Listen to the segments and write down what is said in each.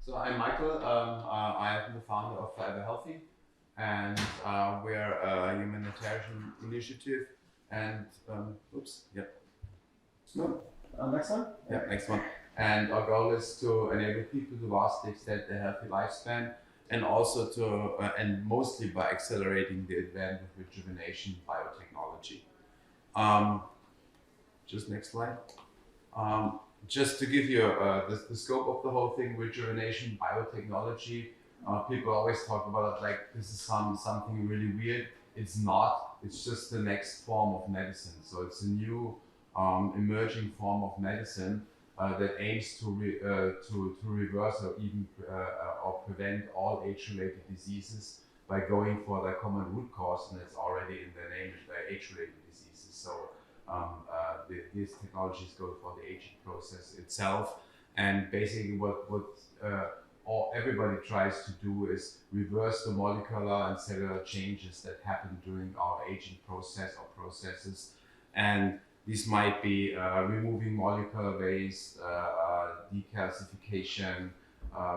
So I'm Michael. I'm the founder of Forever Healthy, and we're a humanitarian initiative. And oops, yep, no, next one. Yeah, next one. And our goal is to enable people to vastly extend their healthy lifespan, and also to, and mostly by accelerating the advent of rejuvenation biotechnology. Just next slide. Just to give you the scope of the whole thing, rejuvenation, biotechnology, people always talk about it like this is something really weird. It's not. It's just the next form of medicine. So it's a new emerging form of medicine that aims to reverse or even or prevent all age-related diseases by going for the common root cause, and it's already in the name, the age-related diseases. So these technologies go for the aging process itself, and basically what everybody tries to do is reverse the molecular and cellular changes that happen during our aging process or processes, and these might be removing molecular waste, decalcification,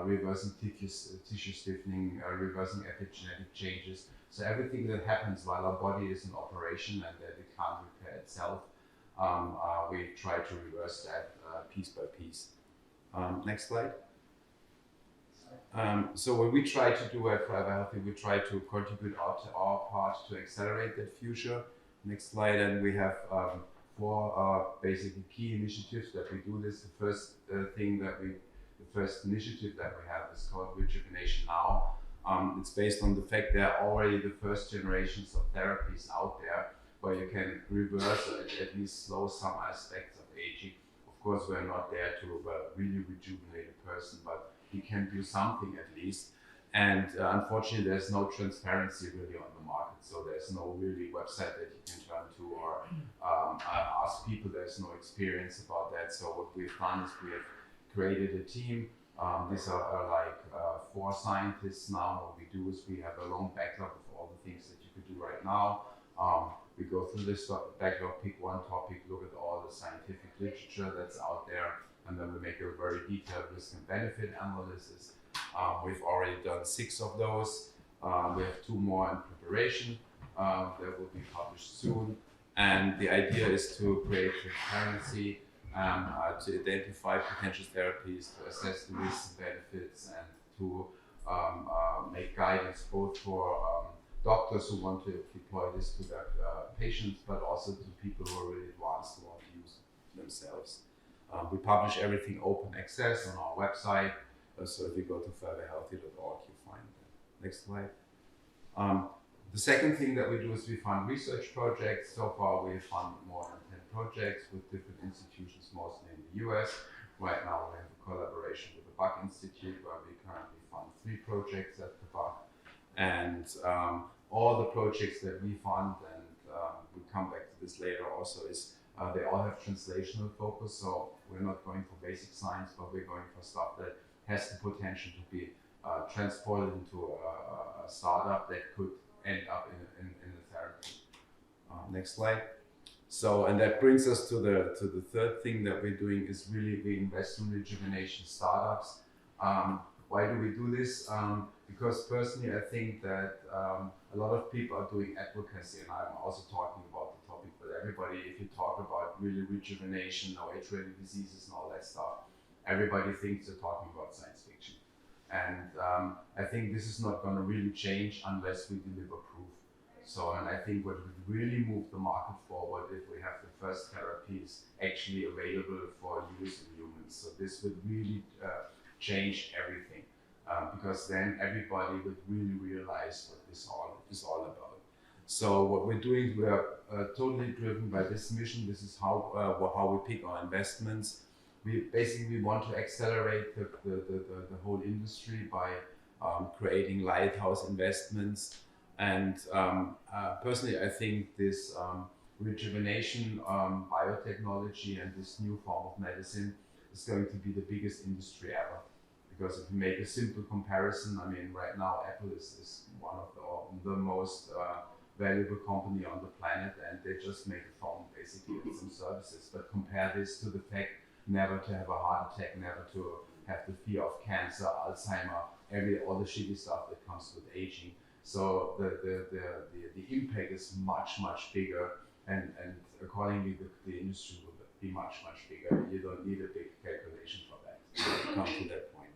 reversing tissue stiffening, reversing epigenetic changes. So everything that happens while our body is in operation and that it can't repair itself, we try to reverse that piece by piece. Next slide. So what we try to do at Forever Healthy, we try to contribute our part to accelerate that future. Next slide, and we have four basically key initiatives that we do this. The first initiative that we have is called Rejuvenation Now. It's based on the fact there are already the first generations of therapies out there where you can reverse or at least slow some aspects of aging. Of course, we're not there to really rejuvenate a person, but we can do something at least. And unfortunately, there's no transparency really on the market. So there's no really website that you can turn to or ask people. There's no experience about that. So what we've done is we have created a team. These are like 4 scientists now. What we do is we have a long backlog of all the things that you could do right now. We go through this backlog, pick one topic, look at all the scientific literature that's out there, and then we make a very detailed risk and benefit analysis. We've already done 6 of those. We have 2 more in preparation that will be published soon. And the idea is to create transparency, to identify potential therapies, to assess the risks and benefits, and to make guidance both for doctors who want to deploy this to their patients, but also to people who are really advanced who want to use it themselves. We publish everything open access on our website. So if you go to foreverhealthy.org, you find that. Next slide. The second thing that we do is we fund research projects. So far, we've funded more than 10 projects with different institutions, mostly in the US. Right now, we have a collaboration with the Buck Institute, where we currently fund 3 projects at the Buck. And all the projects that we fund, and we'll come back to this later also, is they all have translational focus. So we're not going for basic science, but we're going for stuff that has the potential to be transported into a startup that could end up in a therapy. Next slide. So, and that brings us to the third thing that we're doing is really we invest in rejuvenation startups. Why do we do this? Because personally, I think that a lot of people are doing advocacy, and I'm also talking about the topic with everybody. If you talk about really rejuvenation, no age-related diseases and all that stuff, everybody thinks they're talking about science fiction. And I think this is not going to really change unless we deliver proof. So, and I think what would really move the market forward if we have the first therapies actually available for use in humans. So this would really change everything, because then everybody would really realize what this all is all about. So what we're doing, we are totally driven by this mission. This is how we pick our investments. We basically want to accelerate the whole industry by creating lighthouse investments. And personally, I think this rejuvenation biotechnology and this new form of medicine is going to be the biggest industry ever. Because if you make a simple comparison, I mean, right now Apple is one of the most valuable company on the planet, and they just make a phone basically and some services. But compare this to the fact never to have a heart attack, never to have the fear of cancer, Alzheimer, all the shitty stuff that comes with aging. So the impact is much bigger, and accordingly the industry will be much bigger. You don't need a big calculation for that to come to that point.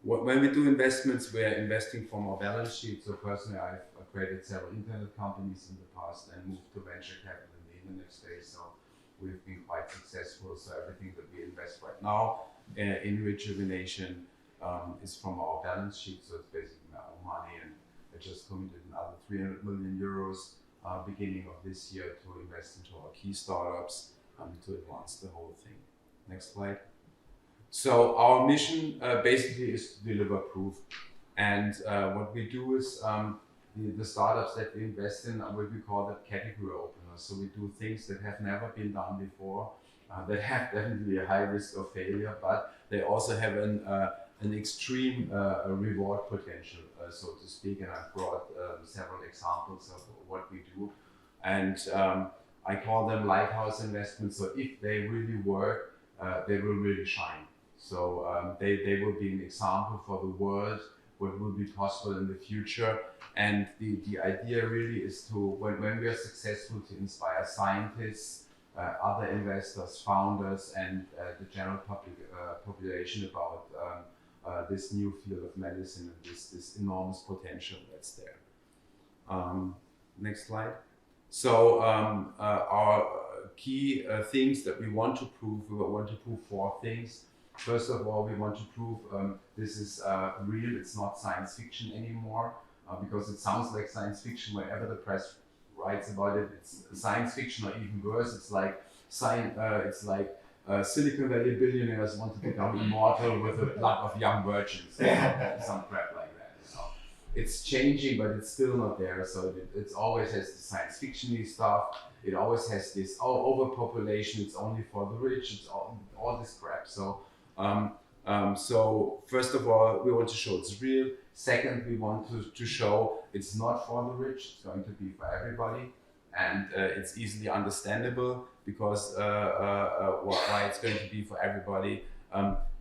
When we do investments, we are investing from our balance sheet. So personally, I've created several internet companies in the past and moved to venture capital in the internet space. So we've been quite successful. So everything that we invest right now in rejuvenation is from our balance sheet. So it's basically my own money, and I just committed another 300 million euros beginning of this year to invest into our key startups to advance the whole thing. Next slide. So our mission basically is to deliver proof, and what we do is the startups that we invest in are what we call the category openers. So we do things that have never been done before, that have definitely a high risk of failure, but they also have an extreme reward potential, so to speak. And I've brought several examples of what we do, and I call them lighthouse investments. So if they really work, they will really shine. So they will be an example for the world, what will be possible in the future. And the idea really is to, when we are successful, to inspire scientists, other investors, founders, and the general population about this new field of medicine and this enormous potential that's there. Next slide. So our key things that we want to prove 4 things. First of all, we want to prove this is real, it's not science fiction anymore, because it sounds like science fiction whenever the press writes about it. It's science fiction, or even worse, it's like Silicon Valley billionaires want to become immortal with the blood of young virgins, some crap like that. You know? It's changing, but it's still not there. So it always has the science fiction-y stuff. It always has this overpopulation. It's only for the rich. It's all this crap. So first of all, we want to show it's real. Second, we want to show it's not for the rich. It's going to be for everybody, and it's easily understandable because why it's going to be for everybody.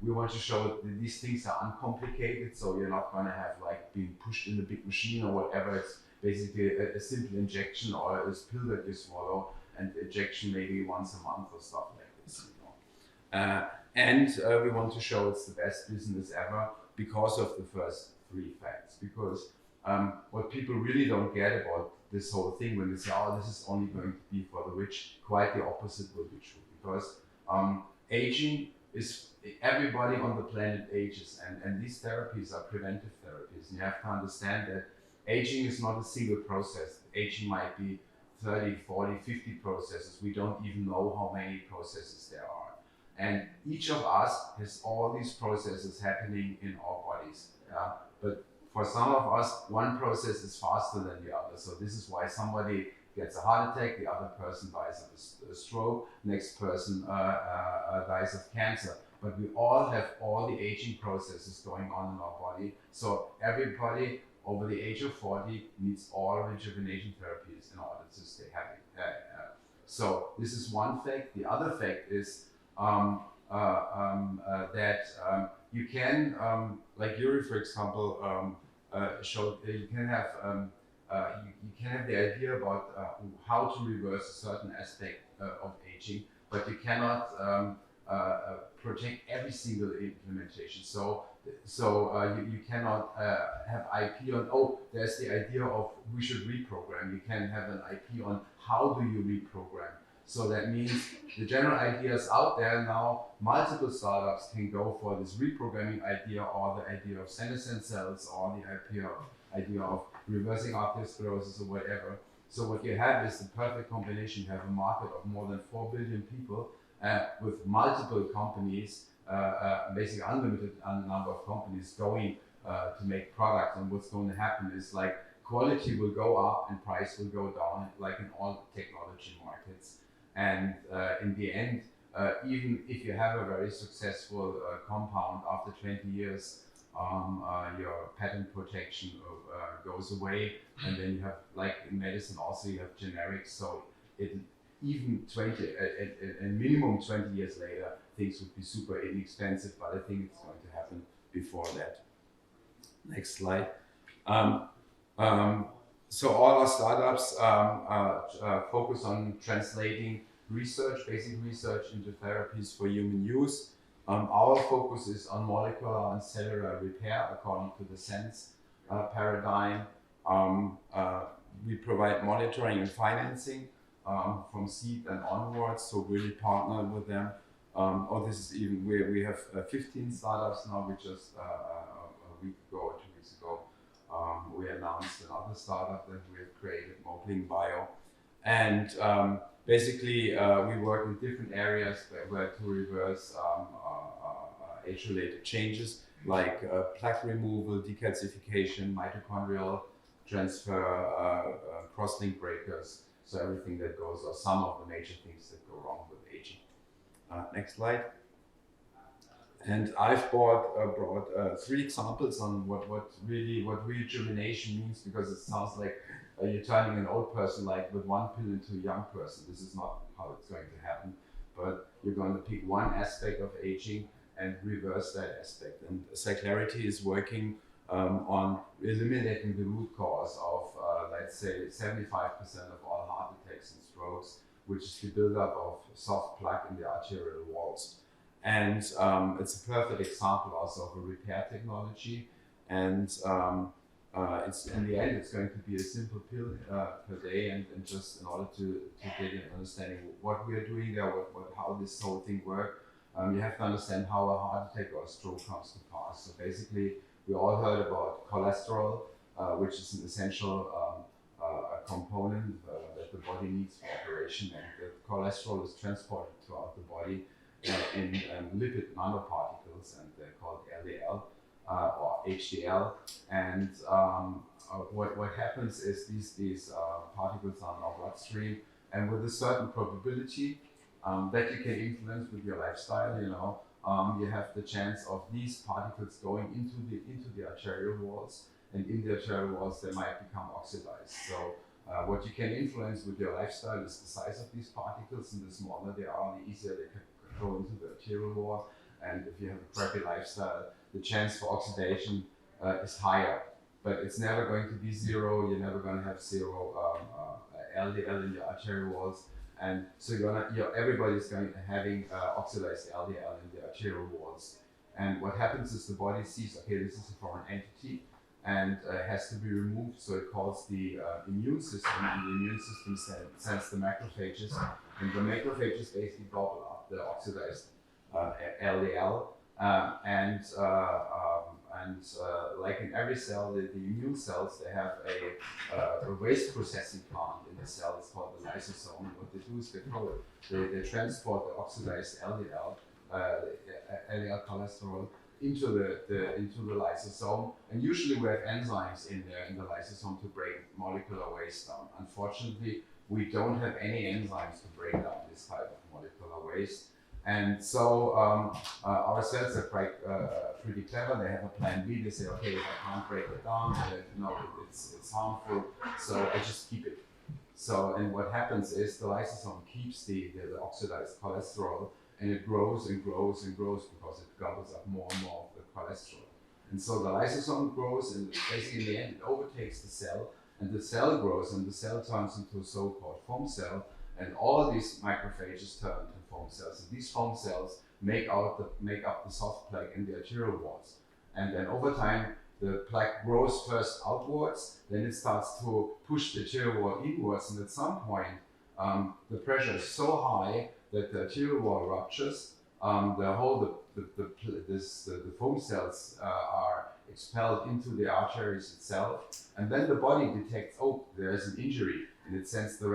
We want to show that these things are uncomplicated, so you're not going to have like being pushed in the big machine or whatever. It's basically a simple injection or a pill that you swallow, and injection maybe once a month or stuff like this. You know? And we want to show it's the best business ever because of the first 3 facts. Because what people really don't get about this whole thing, when they say, oh, this is only going to be for the rich, quite the opposite will be true. Because aging is, everybody on the planet ages, and these therapies are preventive therapies. And you have to understand that aging is not a single process. Aging might be 30, 40, 50 processes. We don't even know how many processes there are. And each of us has all these processes happening in our bodies. But for some of us, one process is faster than the other. So this is why somebody gets a heart attack, the other person dies of a stroke, next person dies of cancer. But we all have all the aging processes going on in our body. So everybody over the age of 40 needs all rejuvenation therapies in order to stay happy. So this is one fact. The other fact is that you can, like Yuri, for example, showed you can have the idea about how to reverse a certain aspect of aging, but you cannot protect every single implementation. So you cannot have IP on, oh, there's the idea of we should reprogram. You can have an IP on how do you reprogram. So that means the general ideas out there now, multiple startups can go for this reprogramming idea, or the idea of senescent cells, or the idea of reversing arteriosclerosis or whatever. So what you have is the perfect combination. You have a market of more than 4 billion people with multiple companies, basically unlimited number of companies going to make products. And what's going to happen is like quality will go up and price will go down, like in all technology markets. And in the end, even if you have a very successful compound, after 20 years, your patent protection goes away, and then you have, like in medicine also, you have generics. So even 20, and minimum 20 years later, things would be super inexpensive, but I think it's going to happen before that. Next slide. So all our startups focus on translating research, basic research, into therapies for human use. Our focus is on molecular and cellular repair according to the SENSE paradigm. We provide monitoring and financing from seed and onwards, so really partner with them. This is even we have 15 startups now. We just a week ago or 2 weeks ago we announced another startup that we have created, Mopling Bio, and basically we work in different areas where to reverse age-related changes like plaque removal, decalcification, mitochondrial transfer, cross-link breakers, so everything that goes, or some of the major things that go wrong with aging. Next slide. And I've brought 3 examples on what rejuvenation means, because it sounds like you're turning an old person like with one pill into a young person. This is not how it's going to happen, but you're going to pick one aspect of aging and reverse that aspect. And Cyclarity is working on eliminating the root cause of, let's say, 75% of all heart attacks and strokes, which is the buildup of soft plaque in the arterial walls. And it's a perfect example also of a repair technology. And it's in the end, it's going to be a simple pill per day, and just in order to get an understanding what we are doing there, how this whole thing works. You have to understand how a heart attack or a stroke comes to pass. So basically, we all heard about cholesterol, which is an essential component that the body needs for operation, and the cholesterol is transported throughout the body in lipid nanoparticles, and they're called LDL or HDL. And what happens is these particles are in our bloodstream, and with a certain probability that you can influence with your lifestyle, you have the chance of these particles going into the arterial walls, and in the arterial walls they might become oxidized. So what you can influence with your lifestyle is the size of these particles, and the smaller they are, the easier they can go into the arterial wall. And if you have a crappy lifestyle, the chance for oxidation is higher, but it's never going to be zero. You're never going to have zero LDL in your arterial walls. And so everybody's having oxidized LDL in the arterial walls. And what happens is the body sees, okay, this is a foreign entity, and has to be removed. So it calls the immune system, and the immune system sends the macrophages, and the macrophages basically gobble up the oxidized LDL. Like in every cell, the immune cells, they have a waste processing plant in the cell. It's called the lysosome. And what they do is they transport the oxidized LDL cholesterol into the lysosome. And usually we have enzymes in there in the lysosome to break molecular waste down. Unfortunately, we don't have any enzymes to break down this type of molecular waste. And so our cells are pretty clever. They have a plan B. They say, okay, if I can't break it down, it's harmful, so I just keep it. So, and what happens is the lysosome keeps the oxidized cholesterol, and it grows and grows and grows because it gobbles up more and more of the cholesterol. And so the lysosome grows, and basically in the end it overtakes the cell, and the cell grows, and the cell turns into a so-called foam cell, and all these macrophages turn into foam cells. And these foam cells make up the soft plaque in the arterial walls. And then over time, the plaque grows first outwards, then it starts to push the arterial wall inwards, and at some point, the pressure is so high that the arterial wall ruptures. The foam cells are expelled into the arteries itself, and then the body detects, oh, there is an injury, and it sends the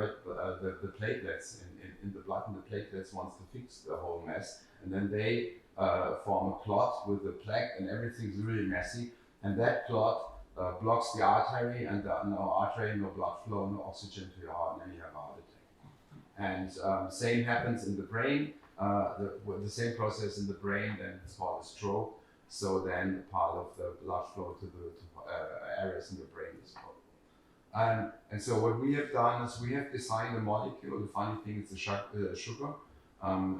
platelets in the blood, and the platelets wants to fix the whole mess, and then they form a clot with the plaque, and everything's really messy, and that clot blocks the artery, and no artery, no blood flow, no oxygen to your heart, and then you have a heart attack. And same happens in the brain. The same process in the brain, then it's called a stroke. So then part of the blood flow to areas in the brain is broken. And so what we have done is we have designed a molecule. The funny thing is a sugar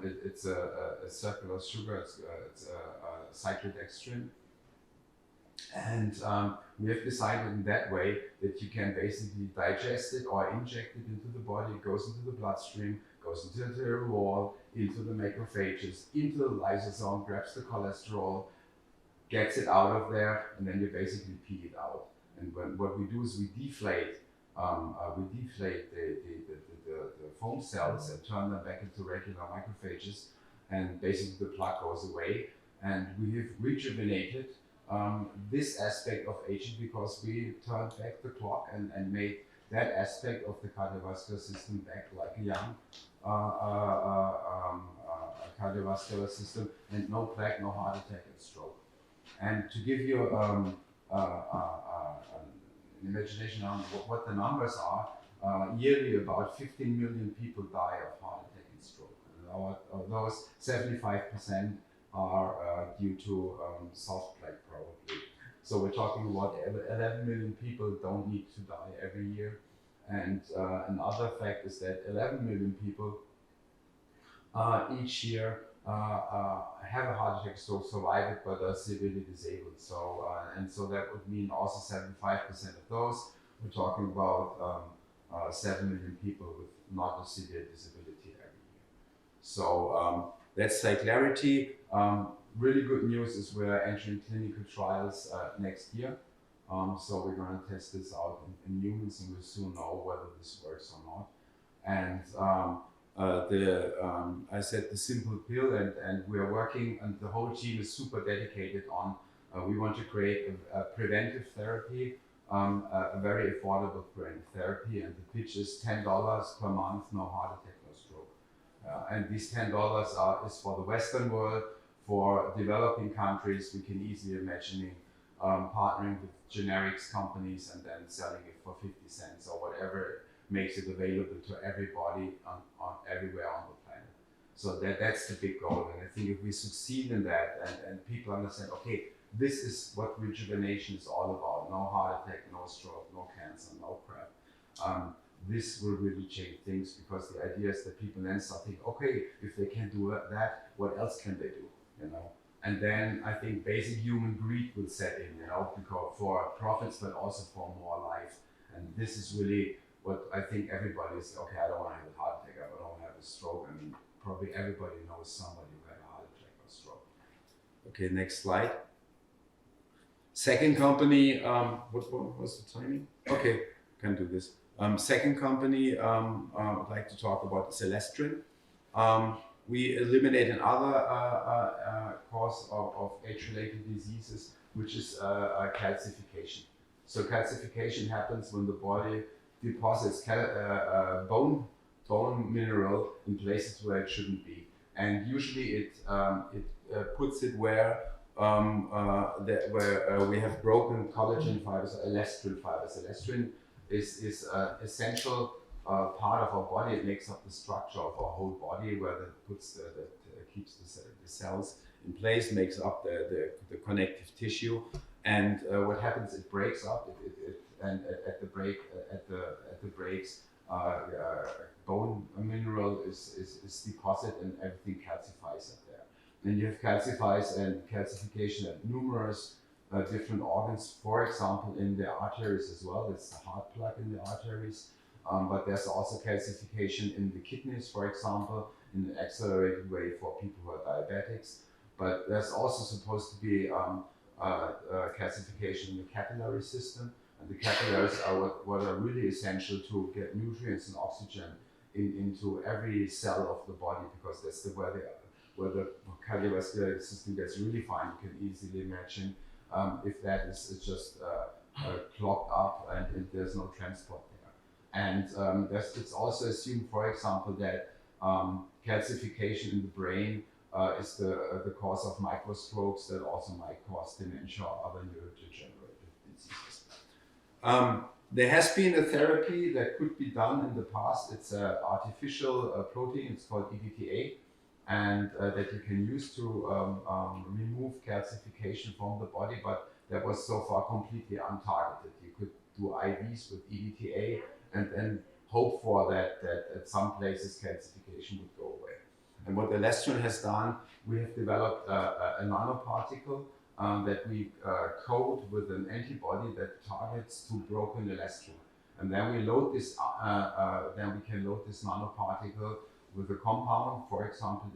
It's a circular sugar, it's a cyclodextrin. And we have decided in that way that you can basically digest it or inject it into the body. It goes into the bloodstream, goes into the arterial wall, into the macrophages, into the lysosome, grabs the cholesterol, gets it out of there, and then you basically pee it out. And what we do is we deflate the foam cells and turn them back into regular macrophages, and basically the plaque goes away. And we have rejuvenated this aspect of aging because we turned back the clock and made that aspect of the cardiovascular system back like a young cardiovascular system, and no plaque, no heart attack and stroke. And to give you an imagination on what the numbers are, yearly about 15 million people die of heart attack and stroke. And of those, 75% are due to soft plaque probably. So we're talking about 11 million people don't need to die every year. And another fact is that 11 million people each year have a heart attack, stroke, survive it, but are severely disabled. So and so that would mean also 75% of those. We're talking about 7 million people with not a severe disability every year. So that's cyclarity. Really good news is we're entering clinical trials next year. So we're going to test this out in humans, and we'll soon know whether this works or not. And I said the simple pill, and we are working, and the whole team is super dedicated on. We want to create a preventive therapy, a very affordable preventive therapy, and the pitch is $10 per month, no heart attack, no stroke. And these $10 is for the Western world. For developing countries, we can easily imagine partnering with generics companies and then selling it for 50 cents or whatever makes it available to everybody everywhere on the planet. So that's the big goal. And I think if we succeed in that and people understand, okay, this is what rejuvenation is all about. No heart attack, no stroke, no cancer, no crap. This will really change things, because the idea is that people then start thinking, okay, if they can do that, what else can they do? You know? And then I think basic human greed will set in, you know, because for profits, but also for more life. And this is really what I think everybody is, okay, I don't want to have a heart attack, I don't want to have a stroke. I mean, probably everybody knows somebody who had a heart attack or stroke. Okay, next slide. Second company, what was the timing? Okay, can do this. Second company I'd like to talk about is Celestrin. We eliminate another cause of age-related diseases, which is calcification. So calcification happens when the body deposits bone mineral in places where it shouldn't be, and usually it puts it where we have broken collagen fibers, elastrin fibers. Elastrin is essential part of our body. It makes up the structure of our whole body, where that keeps the cells in place, makes up the connective tissue. And what happens? It breaks up. And at the breaks, bone mineral is deposited, and everything calcifies up there. And you have calcifies and calcification at numerous different organs. For example, in the arteries as well. It's the heart plaque in the arteries. But there's also calcification in the kidneys, for example, in an accelerated way for people who are diabetics. But there's also supposed to be calcification in the capillary system. And the capillaries are what are really essential to get nutrients and oxygen into every cell of the body, because that's where the cardiovascular system gets really fine. You can easily imagine if that is just clogged up and there's no transport there. And it's also assumed, for example, that calcification in the brain is the cause of microstrokes that also might cause dementia or other neurodegenerative diseases. There has been a therapy that could be done in the past. It's an artificial protein. It's called EDTA, and that you can use to remove calcification from the body, but that was so far completely untargeted. You could do IVs with EDTA and hope for that at some places calcification would go away. And what Elastrin has done, we have developed a nanoparticle that we coat with an antibody that targets to broken elastrin. And then we load this. Then we can load this nanoparticle with a compound, for example,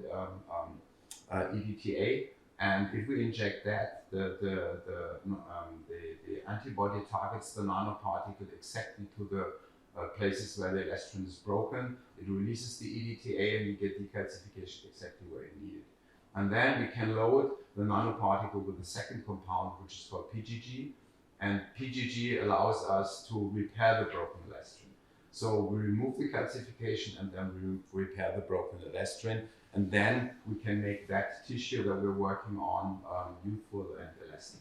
EDTA. And if we inject that, the antibody targets the nanoparticle exactly to the places where the elastrin is broken. It releases the EDTA, and you get decalcification exactly where you need it. And then we can load the nanoparticle with the second compound, which is called PGG. And PGG allows us to repair the broken elastrin. So we remove the calcification and then we repair the broken elastrin. And then we can make that tissue that we're working on youthful and elastic.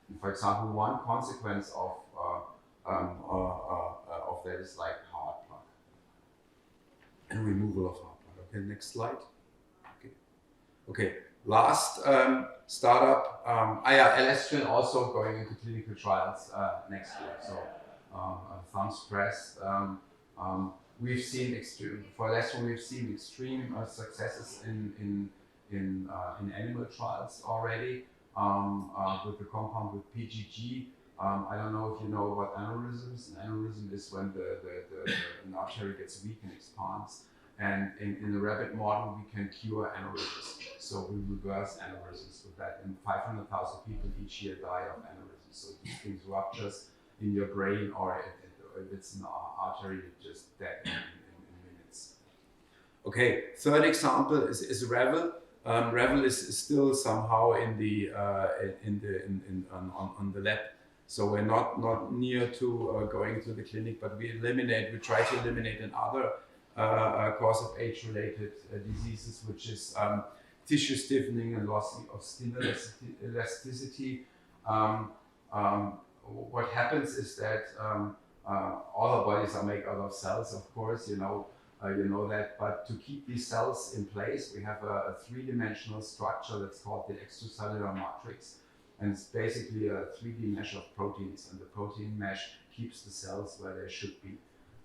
And for example, one consequence of that is like heart plaque and removal of heart plaque. Okay, next slide. Okay, last startup. Elastrin also going into clinical trials next year. So thumbs pressed. We've seen for Elastrin, we've seen extreme successes in animal trials already with the compound with PGG. I don't know if you know what aneurysms. An aneurysm is when an artery gets weak and expands. And in the rabbit model, we can cure aneurysms. So we reverse aneurysms with that. And 500,000 people each year die of aneurysms. So these things ruptures in your brain, or if it's an artery, it's just dead in minutes. Okay, third example is Revel. Revel is still somehow in the on the lab. So we're not near to going to the clinic, but we try to eliminate another cause of age-related diseases, which is tissue stiffening and loss of skin elasticity. What happens is that all our bodies are made out of cells, of course, you know that. But to keep these cells in place, we have a three-dimensional structure that's called the extracellular matrix. And it's basically a 3D mesh of proteins, and the protein mesh keeps the cells where they should be.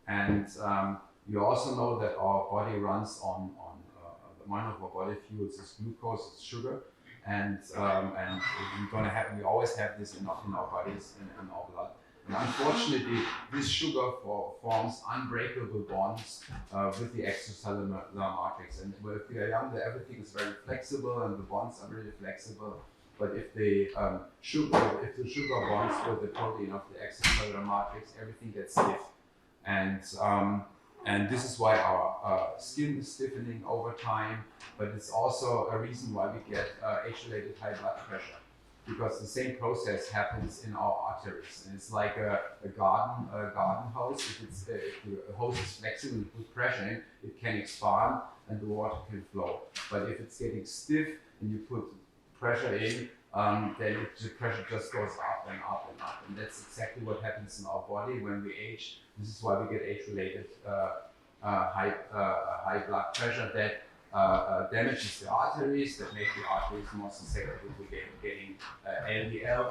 And you also know that our body runs on one of our body fuels is glucose, it's sugar, and we always have this in our bodies and our blood. And unfortunately, this sugar forms unbreakable bonds with the extracellular matrix. And if we are younger, everything is very flexible, and the bonds are really flexible. But if the sugar bonds with the protein of the extracellular matrix, everything gets stiff. And this is why our skin is stiffening over time, but it's also a reason why we get age-related high blood pressure, because the same process happens in our arteries. And it's like a garden hose. If the hose is flexible and put pressure in, it can expand and the water can flow. But if it's getting stiff and you put pressure in, then the pressure just goes up and up and up. And that's exactly what happens in our body when we age. This is why we get age-related high blood pressure that damages the arteries, that make the arteries more susceptible to getting LDL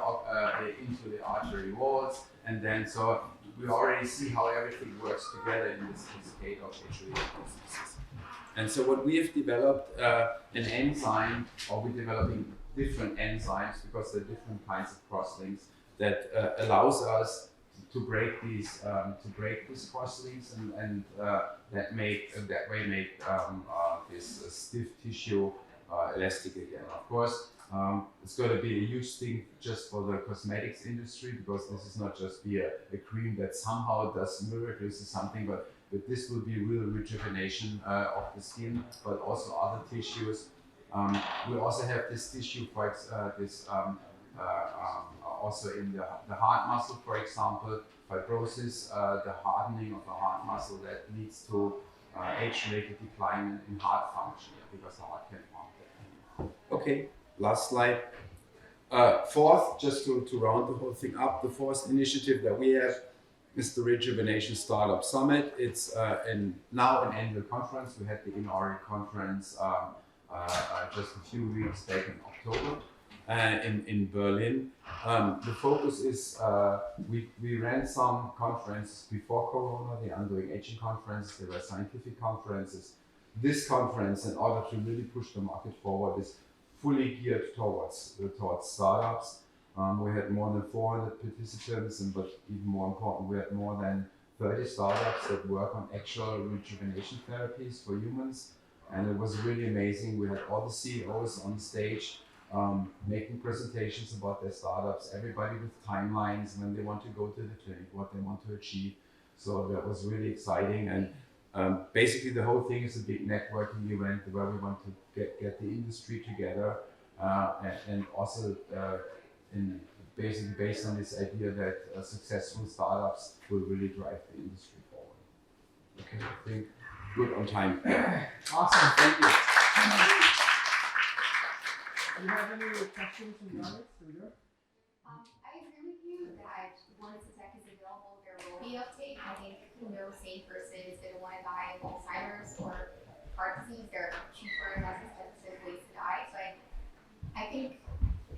into the artery walls. And then so we already see how everything works together in this cascade of age-related diseases. And so what we have developed an enzyme, or we're developing different enzymes because there are different kinds of crosslinks that allows us to break these crosslinks and that way make this stiff tissue elastic again. Of course, it's going to be a huge thing just for the cosmetics industry, because this is not just be a cream that somehow does miracles or something, but this will be real rejuvenation of the skin, but also other tissues. We also have this tissue, also in the heart muscle, for example, fibrosis, the hardening of the heart muscle that leads to age-related decline in heart function, because the heart can't pump that anymore. Okay, last slide. Fourth, just to round the whole thing up, the fourth initiative that we have is the Rejuvenation Startup Summit. It's now an annual conference. We had the inaugural conference just a few weeks back in October in Berlin. The focus is we ran some conferences before Corona, the ongoing aging conferences, there were scientific conferences, this conference, in order to really push the market forward, is fully geared towards startups. We had more than 400 participants, but even more important, we had more than 30 startups that work on actual rejuvenation therapies for humans. And it was really amazing. We had all the CEOs on stage making presentations about their startups, everybody with timelines when they want to go to the clinic, what they want to achieve. So that was really exciting. And basically the whole thing is a big networking event where we want to get the industry together and also basically based on this idea that successful startups will really drive the industry forward. Okay, I think good on time. Awesome, thank you. Do you have any questions from the audience? I agree with you that once the tech is available, there will be uptake. I think no sane person is going to want to die of Alzheimer's or heart disease. They're cheaper and less expensive ways to die. So I think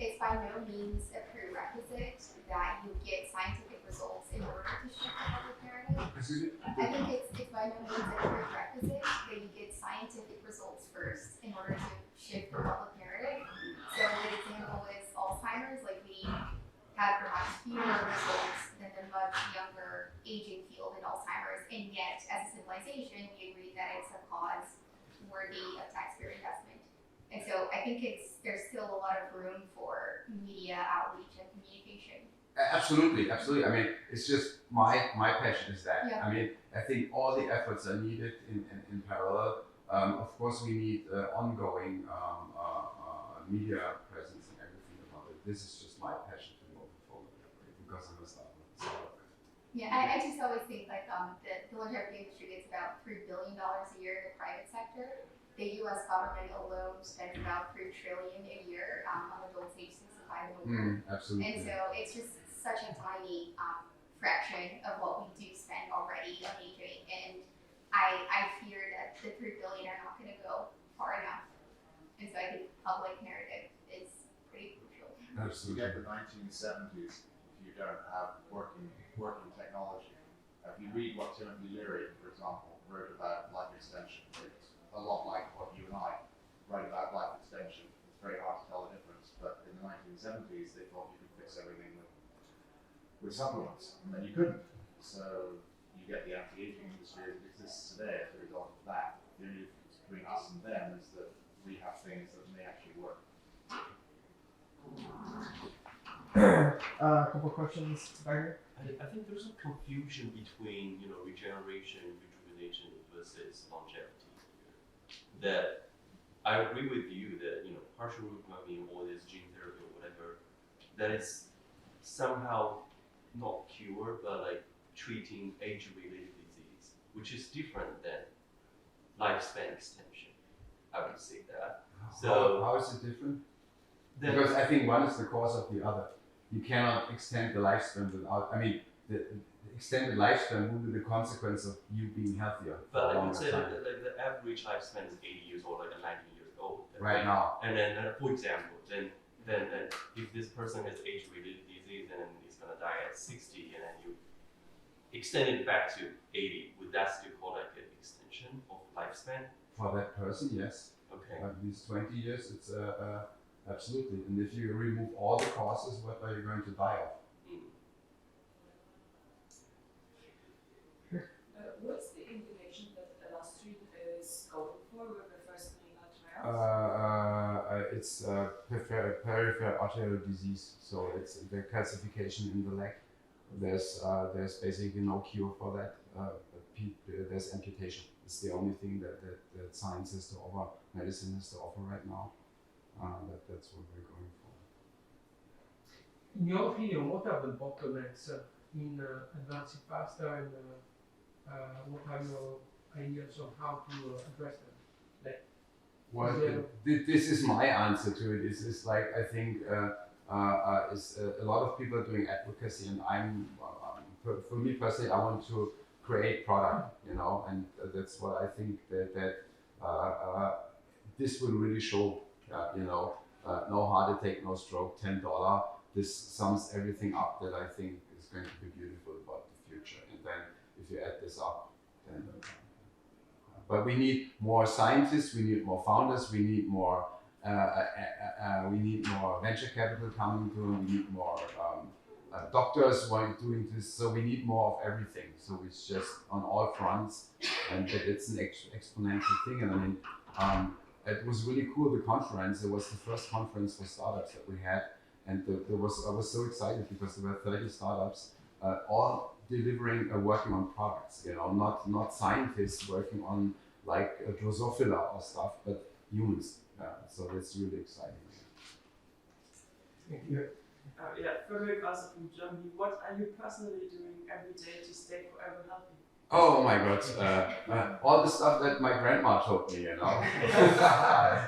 it's by no means a prerequisite that you get scientific results in order to shift the public narrative. I think it's by no means a prerequisite that you get scientific results first in order to shift the public narrative. So an example is Alzheimer's, like we have perhaps fewer results than the much younger aging field in Alzheimer's, and yet as a civilization we agree that it's a cause worthy of taxpayer investment. And so I think there's still a lot of room for media outreach and communication. Absolutely. I mean, it's just my passion is that. Yeah. I mean, I think all the efforts are needed in parallel. Of course, we need ongoing media presence and everything about it. This is just my passion to move forward because I'm a startup. Yeah, I just always think like the longevity industry gets about $3 billion a year in the private sector. The U.S. government alone spends about $3 trillion a year on adults aged 65 and older. Absolutely. And so it's just such a tiny fraction of what we do spend already on aging. And I fear that the $3 billion are not going to go far enough. And so I think public narrative is pretty crucial. Absolutely. You get the 1970s if you don't have working technology. If you read what Timothy Leary, for example, wrote about life extension, it's a lot like what you and I write about life extension. It's very hard to tell the difference, but in the 1970s they thought you could fix everything with supplements, and then you couldn't. So you get the anti-aging industry as it exists today as a result of that. The only difference between us and them is that we have things that may actually work. A couple questions back here. I think there's a confusion between regeneration, rejuvenation versus longevity here. That I agree with you that partial reprogramming or this gene therapy or whatever, that is somehow not cure but like treating age-related disease, which is different than lifespan extension. I would say that. So how is it different? then, Because I think one is the cause of the other. You cannot extend the lifespan without. I mean, the extended lifespan will be the consequence of you being healthier. but for a I would say longer that time. the average lifespan is 80 years old, like 90 years old. Right now. And then, for example, then if this person has age-related disease and then he's gonna die at 60, and then you extend it back to 80, would that still call like an extension of lifespan? For that person, yes. Okay. At least 20 years, it's absolutely. And if you remove all the causes, what are you going to die of? What's the indication that Elastrine is going for with the first clinical trials? It's peripheral arterial disease, so it's the calcification in the leg. There's basically no cure for that. There's amputation. It's the only thing that science has to offer, medicine has to offer right now. That's what we're going for. In your opinion, what are the bottlenecks in advancing faster, and what are your ideas on how to address them? Well, Yeah. this is my answer to it. Is like I think is a lot of people are doing advocacy, and for me personally, I want to create product, and that's what I think that this will really show. No heart attack, no stroke, $10. This sums everything up that I think is going to be beautiful about the future. And then if you add this up, then But we need more scientists, we need more founders, we need more venture capital coming to, we need more doctors while doing this. So we need more of everything. So it's just on all fronts, and it's an exponential thing. And I mean, it was really cool. The conference. It was the first conference for startups that we had, and I was so excited because there were 30 startups, all delivering, working on products. You know, not scientists working on like Drosophila or stuff, but humans. So that's really exciting. Thank you. Frederick also from Germany. What are you personally doing every day to stay forever healthy? Oh my God! All the stuff that my grandma taught me, you know.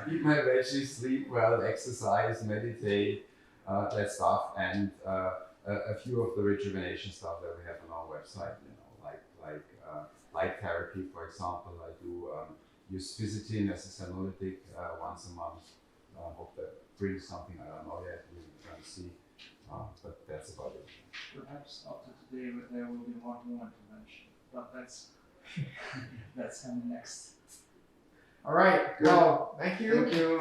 Eat my veggies, sleep well, exercise, meditate, that stuff, and a few of the rejuvenation stuff that we have on our website. You know, like light therapy, for example. I do use visitin as a senolytic once a month. Hope that brings something. I don't know yet. We're going to see. But that's about it. Perhaps after today there will be one more intervention, but that's coming next. All right. Well, thank you. Thank you.